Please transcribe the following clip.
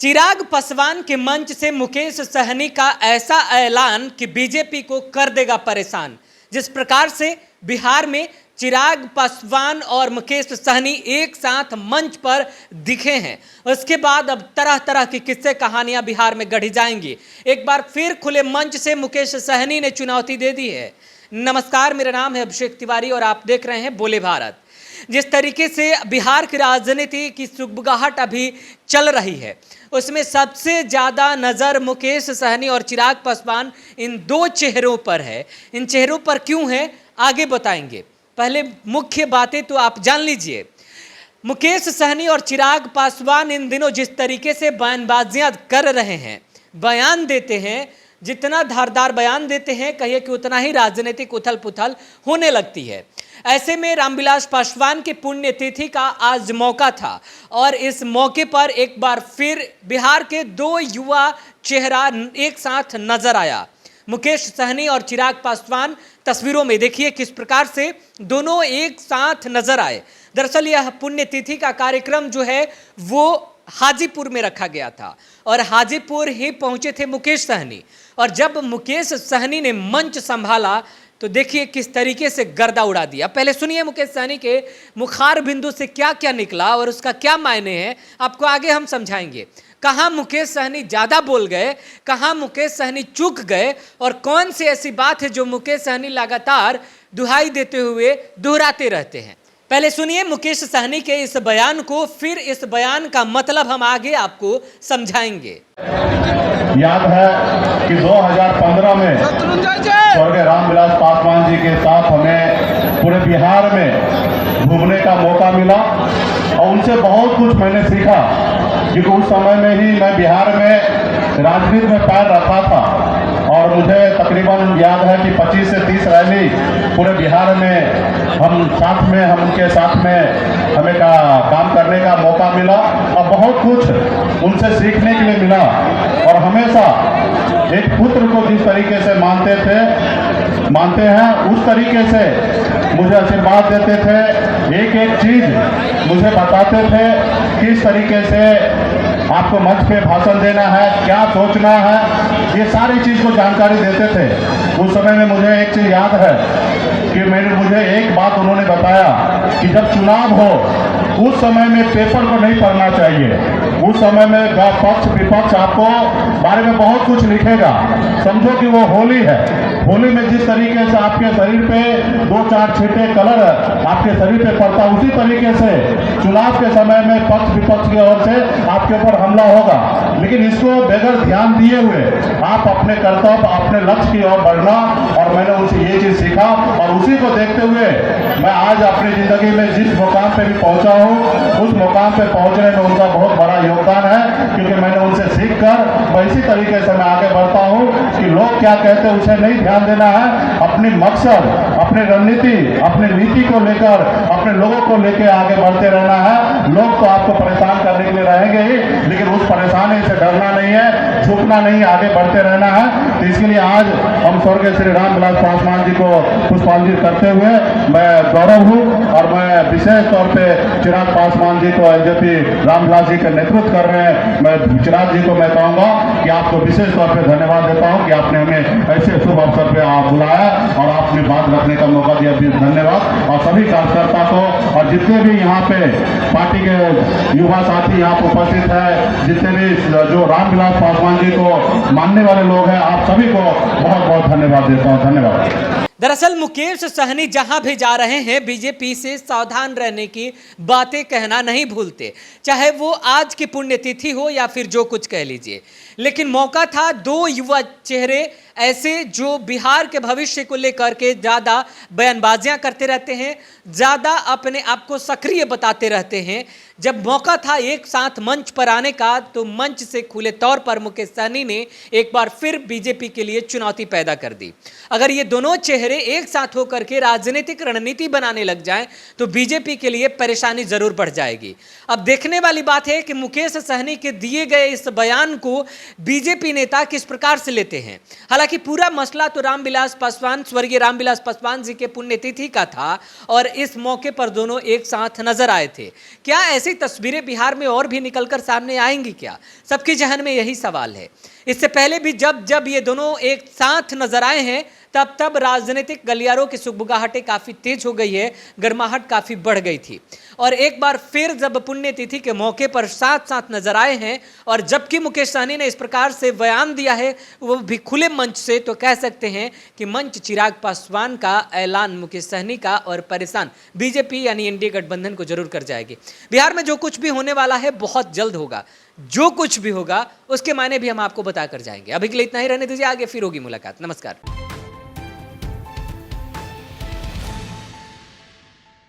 चिराग पासवान के मंच से मुकेश सहनी का ऐसा ऐलान कि बीजेपी को कर देगा परेशान। जिस प्रकार से बिहार में चिराग पासवान और मुकेश सहनी एक साथ मंच पर दिखे हैं, उसके बाद अब तरह तरह की किस्से कहानियां बिहार में गढ़ी जाएंगी। एक बार फिर खुले मंच से मुकेश सहनी ने चुनौती दे दी है। नमस्कार, मेरा नाम है अभिषेक तिवारी और आप देख रहे हैं बोले भारत। जिस तरीके से बिहार की राजनीति की सुगबुगाहट अभी चल रही है, उसमें सबसे ज़्यादा नज़र मुकेश सहनी और चिराग पासवान इन दो चेहरों पर है। इन चेहरों पर क्यों है, आगे बताएंगे। पहले मुख्य बातें तो आप जान लीजिए। मुकेश सहनी और चिराग पासवान इन दिनों जिस तरीके से बयानबाजियां कर रहे हैं, बयान देते हैं, जितना धारदार बयान देते हैं, कहिए कि उतना ही राजनीतिक उथल पुथल होने लगती है। ऐसे में रामविलास पासवान की पुण्यतिथि का आज मौका था और इस मौके पर एक बार फिर बिहार के दो युवा चेहरा एक साथ नजर आया। मुकेश सहनी और चिराग पासवान तस्वीरों में देखिए किस प्रकार से दोनों एक साथ नजर आए। दरअसल यह पुण्यतिथि का कार्यक्रम जो है वो हाजीपुर में रखा गया था और हाजीपुर ही पहुंचे थे मुकेश सहनी। और जब मुकेश सहनी ने मंच संभाला तो देखिए किस तरीके से गर्दा उड़ा दिया। पहले सुनिए मुकेश सहनी के मुखार बिंदु से क्या क्या निकला और उसका क्या मायने हैं, आपको आगे हम समझाएंगे। कहाँ मुकेश सहनी ज़्यादा बोल गए, कहाँ मुकेश सहनी चूक गए और कौन सी ऐसी बात है जो मुकेश सहनी लगातार दुहाई देते हुए दोहराते रहते हैं। पहले सुनिए मुकेश सहनी के इस बयान को, फिर इस बयान का मतलब हम आगे आपको समझाएंगे। याद है कि 2015 में स्वर्गीय रामविलास पासवान जी के साथ हमें पूरे बिहार में घूमने का मौका मिला और उनसे बहुत कुछ मैंने सीखा, क्योंकि उस समय में ही मैं बिहार में राजनीति में पैर रखा था और मुझे तकरीबन याद है कि 25 से 30 रैली पूरे बिहार में हम उनके साथ में हमें काम करने का मौका मिला और बहुत कुछ उनसे सीखने के लिए मिला। और हमेशा एक पुत्र को जिस तरीके से मानते हैं उस तरीके से मुझे आशीर्वाद देते थे, एक एक चीज मुझे बताते थे, किस तरीके से आपको मंच पे भाषण देना है, क्या सोचना है, ये सारी चीज को जानकारी देते थे। उस समय में मुझे एक चीज याद है कि मुझे एक बात उन्होंने बताया कि जब चुनाव हो उस समय में पेपर को नहीं पढ़ना चाहिए। उस समय में पक्ष विपक्ष आपको बारे में बहुत कुछ लिखेगा। समझो कि वो होली है, होली में जिस तरीके से आपके शरीर पे 2-4 छींटे कलर आपके शरीर पे पड़ता, उसी तरीके से चुनाव के समय में पक्ष विपक्ष की ओर से आपके ऊपर हमला होगा। लेकिन इसको बगैर ध्यान दिए हुए आप अपने कर्तव्य, अपने लक्ष्य की ओर बढ़ना, और मैंने उनसे ये चीज सीखा और उसी को देखते हुए मैं आज अपनी जिंदगी में जिस मुकाम पे भी पहुंचा हूं, उस मुकाम पे पहुंचने में उनका बहुत बड़ा योगदान है। क्योंकि मैंने उनसे सीखकर मैं इसी तरीके से मैं आगे बढ़ता हूं कि लोग क्या कहते हैं उसे नहीं ध्यान देना है, अपनी मकसद, अपनी रणनीति, अपनी नीति को लेकर अपने लोगों को लेकर आगे बढ़ते रहना है। लोग तो आपको परेशान करने के लिए रहेंगे ही, लेकिन उस परेशानी से डरना नहीं है, झुकना नहीं, आगे बढ़ते रहना है। तो इसके लिए आज हम स्वर्गीय श्री रामविलास पासवान जी को पुष्पांजलि करते हुए मैं गौरव हूँ और मैं विशेष तौर पे चिराग पासवान जी को एलजेपी रामविलास जी का नेतृत्व कर रहे हैं। मैं चिराग जी को मैं कहूँगा कि आपको विशेष तौर पे धन्यवाद देता हूँ कि आपने हमें ऐसे शुभ अवसर पे बुलाया और आपने बात रखने का मौका दिया। धन्यवाद। और सभी कार्यकर्ता को और जितने भी यहाँ पे पार्टी के युवा साथी यहाँ पे उपस्थित है, जितने भी जो रामविलास पासवान जी को मानने वाले लोग हैं, आप सभी को बहुत बहुत धन्यवाद देता हूँ। धन्यवाद। दरअसल मुकेश सहनी जहां भी जा रहे हैं बीजेपी से सावधान रहने की बातें कहना नहीं भूलते, चाहे वो आज की पुण्यतिथि हो या फिर जो कुछ कह लीजिए। लेकिन मौका था दो युवा चेहरे ऐसे जो बिहार के भविष्य को लेकर के ज़्यादा बयानबाजियां करते रहते हैं, ज़्यादा अपने आप को सक्रिय बताते रहते हैं। जब मौका था एक साथ मंच पर आने का तो मंच से खुले तौर पर मुकेश सहनी ने एक बार फिर बीजेपी के लिए चुनौती पैदा कर दी। अगर ये दोनों चेहरे चेहरे एक साथ होकर के राजनीतिक रणनीति बनाने लग जाएं तो बीजेपी के लिए परेशानी जरूर बढ़ जाएगी। अब देखने वाली बात है कि मुकेश सहनी के दिए गए इस बयान को बीजेपी नेता किस प्रकार से लेते हैं। हालांकि पूरा मसला तो रामविलास पासवान, स्वर्गीय रामविलास पासवान जी के पुण्यतिथि का था और इस मौके पर दोनों एक साथ नजर आए थे। क्या ऐसी तस्वीरें बिहार में और भी निकलकर सामने आएंगी क्या? सबके जहन में यही सवाल है। इससे पहले भी जब ये दोनों एक साथ नजर आए हैं तब राजनीतिक गलियारों की सुगबुगाहटें काफी तेज हो गई है, गर्माहट काफी बढ़ गई थी। और एक बार फिर जब पुण्यतिथि के मौके पर साथ साथ नजर आए हैं और जबकि मुकेश सहनी ने इस प्रकार से बयान दिया है वो भी खुले मंच से, तो कह सकते हैं कि मंच चिराग पासवान का ऐलान मुकेश सहनी का और परेशान बीजेपी यानी एनडीए गठबंधन को जरूर कर जाएगी। बिहार में जो कुछ भी होने वाला है बहुत जल्द होगा। जो कुछ भी होगा उसके मायने भी हम आपको बताकर जाएंगे। अभी के लिए इतना ही रहने दीजिए, आगे फिर होगी मुलाकात। नमस्कार।